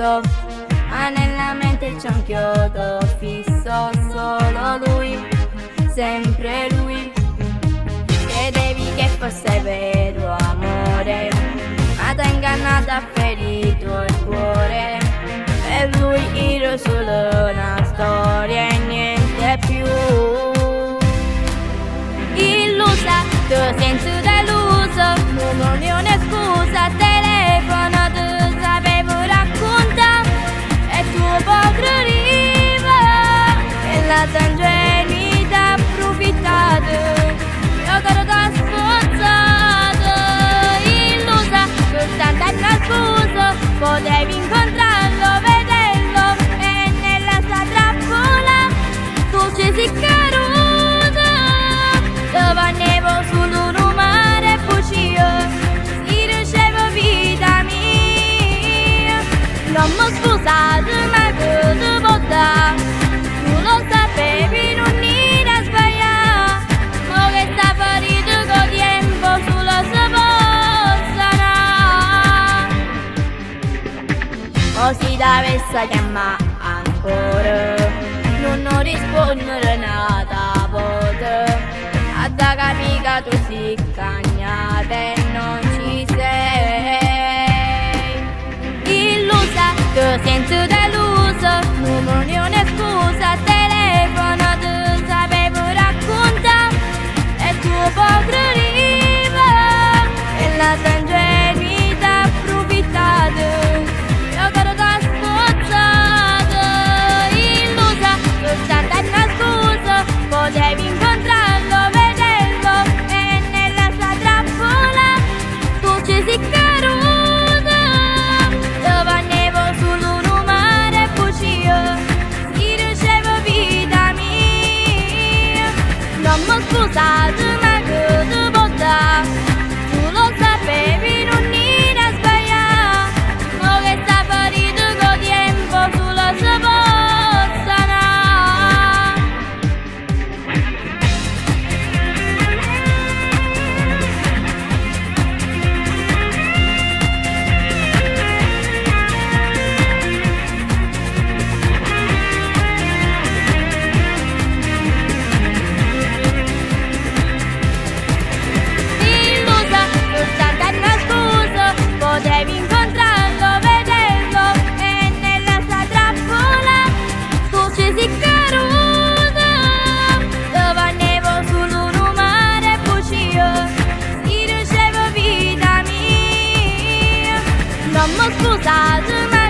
deluso, ma nella mente c'è un chiodo fisso, solo lui, sempre lui. Credevi che fosse vero amore, ma t'ha ingannato, ha ferito il cuore. Per lui ero solo una storia e niente più. Illusa, ti sento deluso, non mi una scusa, telefono ti sapevo raccontare e tu poco riva e la tua ingenuità approfittato. Io che t'ho sforzato, illusa, soltanto a trasfuso, potevi incontrarlo, vederlo e nella sua trappola tu ci sei caduta. Ti vannevo sul mare bucio, si ricevo vita mia. Non m'ho scusato ma che ti può dare, tu lo sapevi non era sbagliato. Mo che sta ferito con tempo solo si può sanare. O si dovesse chiamare ancora, non rispondere nada voto. A da capica tu si cagnata e non ci sei. Illusa, ti sento deluso, non mi una scusa, telefono ti sapevo raccontare e tu poco riva e la tua ingenuità approfittato. Io che t'ho sforzato, illusa, soltanto a trasfuso, potevi incontrarlo, vederlo e nella sua trappola tu ci sei caduta. Ti vannevo sul mare bucio, si ricevo vita mia. Non m'ho scusato ma che ti può dare, tu lo sapevi non era sbagliato. Mo che sta ferito con tempo solo si può sanare. Illusa, soltanto a trasfuso, potevi incontrarlo, vederlo e nella sua trappola tu ci sei caduta. Ti vannevo sul mare bucio, si ricevo vita mia. Non m'ho scusato ma